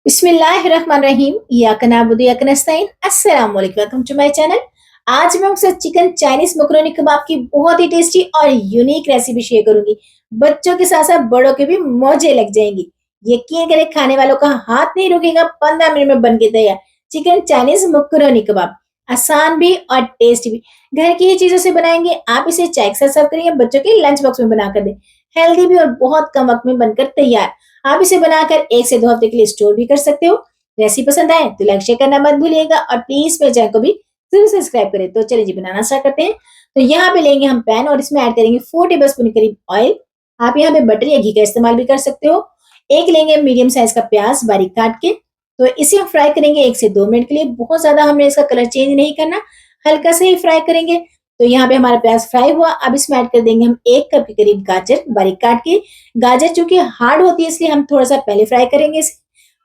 बिस्मिल्लाहिर्रहमानिर्रहीम इय्याका नअबुदु व इय्याका नस्तईन अस्सलाम वालेकुम वेलकम टू माय चैनल। आज मैं आपके साथ चिकन चाइनीज मकरोनी कबाब की बहुत ही टेस्टी और यूनिक रेसिपी शेयर करूंगी। बच्चों के साथ साथ बड़ों के भी मौजे लग जाएंगी। यकीन करें खाने वालों का हाथ नहीं रुकेगा। 15 मिनट में बन के तैयार चिकन चाइनीज मकरोनी कबाब। आसान भी और टेस्टी भी। घर की ही चीजों से बनाएंगे। आप इसे चाय के साथ सर्व करिए, बच्चों के लंच बॉक्स में बनाकर दें। हेल्दी भी और बहुत कम वक्त में बनकर तैयार। आप इसे बनाकर 1 से 2 हफ्ते के लिए स्टोर भी कर सकते हो। रेसिपी पसंद आए तो लाइक शेयर करना मत भूलिएगा और प्लीज मेरे चैनल को भी जरूर सब्सक्राइब करें। तो चलिए जी बनाना स्टार्ट करते हैं। तो यहाँ पे लेंगे हम पैन और इसमें ऐड करेंगे 4 टेबल स्पून के करीब ऑयल। आप यहाँ पे बटर या घी का इस्तेमाल भी कर सकते हो। एक लेंगे मीडियम साइज का प्याज बारीक काट के। तो इसे हम फ्राई करेंगे 1 से 2 मिनट के लिए। बहुत ज्यादा हमने इसका कलर चेंज नहीं करना, हल्का से ही फ्राई करेंगे। तो यहाँ पे हमारा प्याज फ्राई हुआ। अब इसमें ऐड कर देंगे हम 1 कप के करीब गाजर बारीक काट के। गाजर चूंकि हार्ड होती है इसलिए हम थोड़ा सा पहले फ्राई करेंगे इसे।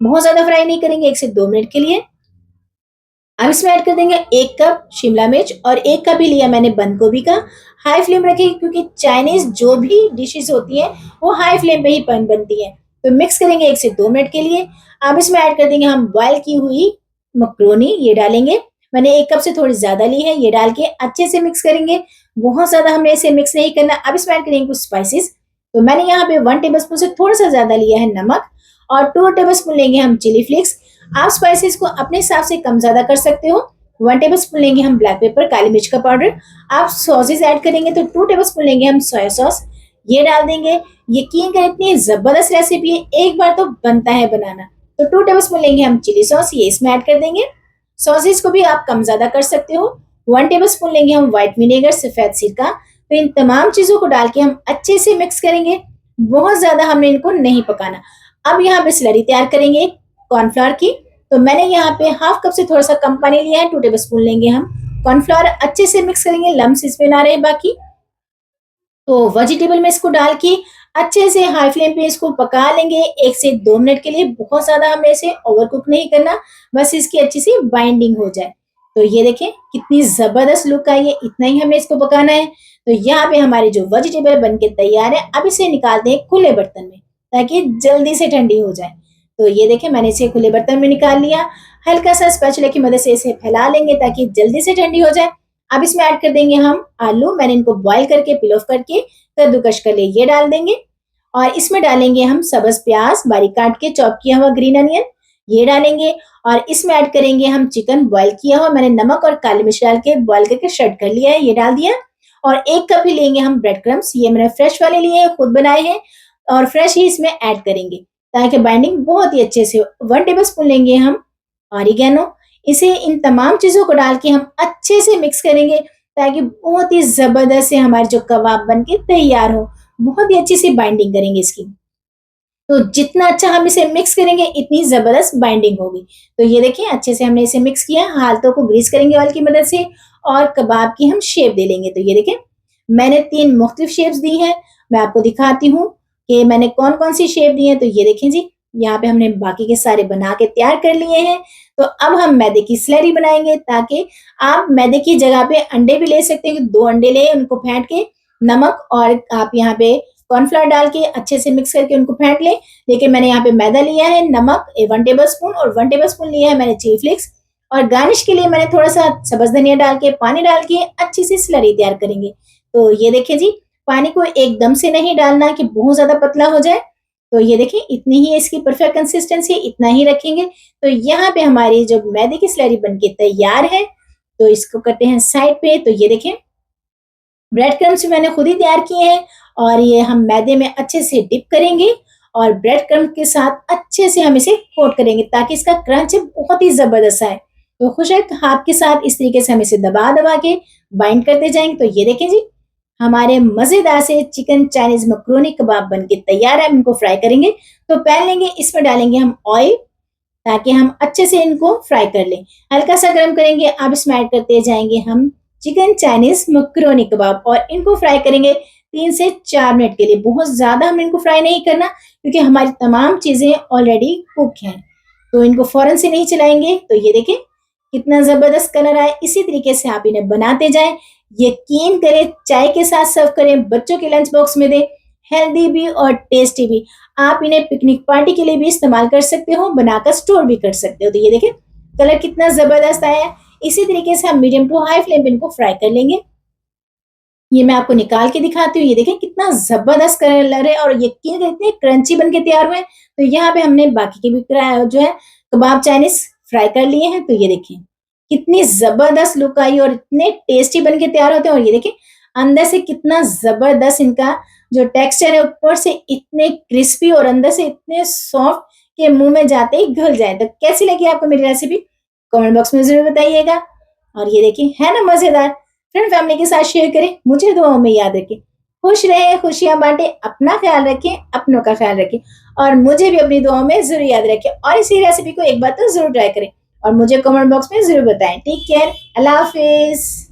बहुत ज्यादा फ्राई नहीं करेंगे, 1 से 2 मिनट के लिए। अब इसमें ऐड कर देंगे 1 कप शिमला मिर्च और 1 कप ही लिया मैंने बंद गोभी का। हाई फ्लेम रखेंगे क्योंकि चाइनीज जो भी डिशेस होती है वो हाई फ्लेम पे ही बनती है। तो मिक्स करेंगे 1 से 2 मिनट के लिए। अब इसमें ऐड कर देंगे हम बॉयल की हुई मकरोनी, ये डालेंगे। मैंने 1 कप से थोड़ी ज्यादा ली है, ये डाल के अच्छे से मिक्स करेंगे। बहुत ज्यादा हमने इसे मिक्स नहीं करना। अब इसमें ऐड करेंगे कुछ स्पाइसेस। तो मैंने यहाँ पे 1 टेबल स्पून से थोड़ा सा ज्यादा लिया है नमक और 2 टेबल स्पून लेंगे हम चिली फ्लेक्स। आप स्पाइसेस को अपने हिसाब से कम ज्यादा कर सकते हो। 1 टेबल स्पून लेंगे हम ब्लैक पेपर काली मिर्च का पाउडर। आप सॉसेस ऐड करेंगे तो 2 टेबल स्पून लेंगे हम सोया सॉस, ये डाल देंगे। यकीन करें इतनी जबरदस्त रेसिपी है, एक बार तो बनता है बनाना। तो 2 टेबल स्पून लेंगे हम चिली सॉस, ये इसमें ऐड कर देंगे। सॉसेस को भी आप कम ज्यादा कर सकते हो। 1 टेबल स्पून लेंगे हम व्हाइट विनेगर सफेद सिरका। तो इन तमाम चीजों को डाल के हम अच्छे से मिक्स करेंगे। बहुत ज्यादा हमने इनको नहीं पकाना। अब यहाँ पे स्लरी तैयार करेंगे कॉर्नफ्लोर की। तो मैंने यहाँ पे हाफ कप से थोड़ा सा कम पानी लिया है। 2 टेबल स्पून लेंगे हम कॉर्नफ्लोर, अच्छे से मिक्स करेंगे, लम्स इसमें ना रहे बाकी। तो वेजिटेबल में इसको डाल के अच्छे से हाई फ्लेम पे इसको पका लेंगे 1 से 2 मिनट के लिए। बहुत ज्यादा हमें इसे ओवर कुक नहीं करना, बस इसकी अच्छी सी बाइंडिंग हो जाए। तो ये देखें कितनी जबरदस्त लुक आई है, इतना ही हमें इसको पकाना है। तो यहाँ पे हमारी जो वेजिटेबल बन के तैयार है। अब इसे निकाल दें खुले बर्तन में ताकि जल्दी से ठंडी हो जाए। तो ये देखें मैंने इसे खुले बर्तन में निकाल लिया। हल्का सा स्पैचुला की मदद से इसे फैला लेंगे ताकि जल्दी से ठंडी हो जाए। अब इसमें ऐड कर देंगे हम आलू। मैंने इनको बॉईल करके पील ऑफ करके कद्दूकस कर लिए, ये डाल देंगे। और इसमें डालेंगे हम सब्ज प्याज बारीक काट के चॉप किया हुआ ग्रीन अनियन, ये डालेंगे। और इसमें ऐड करेंगे हम चिकन बॉईल किया हुआ। मैंने नमक और काली मिर्च डाल के बॉईल करके शर्ट कर लिया है, ये डाल दिया। और 1 कप ही लेंगे हम ब्रेड क्रम्स, ये मैंने फ्रेश वाले लिए हैं, खुद बनाए हैं और फ्रेश ही इसमें ऐड करेंगे ताकि बाइंडिंग बहुत ही अच्छे से हो। 1 टेबल स्पून लेंगे हम ऑरिगेनो। इसे इन तमाम चीजों को डाल के हम अच्छे से मिक्स करेंगे ताकि बहुत ही जबरदस्त से हमारे जो कबाब बन के तैयार हो। बहुत ही अच्छी सी बाइंडिंग करेंगे इसकी। तो जितना अच्छा हम इसे मिक्स करेंगे इतनी जबरदस्त बाइंडिंग होगी। तो ये देखिए अच्छे से हमने इसे मिक्स किया, हाथों को ग्रीस करेंगे ऑयल की मदद से और कबाब की हम शेप दे लेंगे। तो ये देखें मैंने 3 मुख्तलिफ शेप्स दी हैं। मैं आपको दिखाती हूँ कि मैंने कौन कौन सी शेप दी है। तो ये देखें जी, यहाँ पे हमने बाकी के सारे बना के तैयार कर लिए हैं। तो अब हम मैदे की स्लरी बनाएंगे ताकि आप मैदे की जगह पे अंडे भी ले सकते हैं। 2 अंडे ले उनको फेंट के नमक और आप यहाँ पे कॉर्नफ्लोर डाल के अच्छे से मिक्स करके उनको फेंट लें। लेकिन मैंने यहाँ पे मैदा लिया है, नमक 1 टेबल स्पून और 1 टेबल स्पून लिया है मैंने चिली फ्लेक्स। और गार्निश के लिए मैंने थोड़ा सा सब्ज धनिया डाल के पानी डाल के अच्छी सी स्लरी तैयार करेंगे। तो ये देखिए जी, पानी को एकदम से नहीं डालना कि बहुत ज्यादा पतला हो जाए। तो ये देखिए इतनी ही इसकी परफेक्ट कंसिस्टेंसी, इतना ही रखेंगे। तो यहाँ पे हमारी जो मैदे की स्लरी बनके तैयार है। तो इसको करते हैं साइड पे। तो ये देखें ब्रेड क्रम्स मैंने खुद ही तैयार किए हैं और ये हम मैदे में अच्छे से डिप करेंगे और ब्रेड क्रम्स के साथ अच्छे से हम इसे कोट करेंगे ताकि इसका क्रंच बहुत ही जबरदस्त आए। तो खुशक हाथ के साथ इस तरीके से हम इसे दबा दबा के बाइंड करते जाएंगे। तो ये देखें जी, हमारे मजेदार से चिकन चाइनीज मकरोनी कबाब बनके तैयार है। हम इनको फ्राई करेंगे। तो पैन लेंगे, इसमें डालेंगे हम ऑयल ताकि हम अच्छे से इनको फ्राई कर लें। हल्का सा गर्म करेंगे। अब इसमें ऐड करते जाएंगे हम चिकन चाइनीज मकरोनी कबाब और इनको फ्राई करेंगे 3 से 4 मिनट के लिए। बहुत ज्यादा हमें इनको फ्राई नहीं करना क्योंकि हमारी तमाम चीजें ऑलरेडी कुक हैं। तो इनको फौरन से नहीं चलाएंगे। तो ये देखें कितना जबरदस्त कलर आया। इसी तरीके से आप इन्हें बनाते जाएं। यकीन करें चाय के साथ सर्व करें, बच्चों के लंच बॉक्स में दें। हेल्दी भी और टेस्टी भी। आप इन्हें पिकनिक पार्टी के लिए भी इस्तेमाल कर सकते हो, बनाकर स्टोर भी कर सकते हो। तो ये देखिए कलर कितना ज़बरदस्त आया है। इसी तरीके से हम मीडियम टू हाई फ्लेम पे इनको फ्राई कर लेंगे। ये मैं आपको निकाल के दिखाती हूँ। ये देखें कितना ज़बरदस्त कलर है और यकीन करें इतने क्रंची बन के तैयार हुए हैं। तो यहाँ पे हमने बाकी के भी जो है कबाब चाइनीज़ फ्राई कर लिए हैं। तो ये देखिए कितनी ज़बरदस्त लुक आई और इतने टेस्टी बन के तैयार होते हैं। और ये देखिए अंदर से कितना ज़बरदस्त इनका जो टेक्सचर है, ऊपर से इतने क्रिस्पी और अंदर से इतने सॉफ्ट कि मुँह में जाते ही घुल जाए। तो कैसी लगी आपको मेरी रेसिपी? कमेंट बॉक्स में ज़रूर बताइएगा। और ये देखिए है ना मज़ेदार? फ्रेंड फैमिली के साथ शेयर करें, मुझे दुआओं में याद रखें। खुश रहें, खुशियाँ बाँटें, अपना ख़्याल रखें, अपनों का ख़्याल रखें और मुझे भी अपनी दुआओं में ज़रूर याद रखें और इसी रेसिपी को एक बार तो ज़रूर ट्राई करें और मुझे कमेंट बॉक्स में ज़रूर बताएँ। टेक केयर, अल्लाह हाफ़िज़।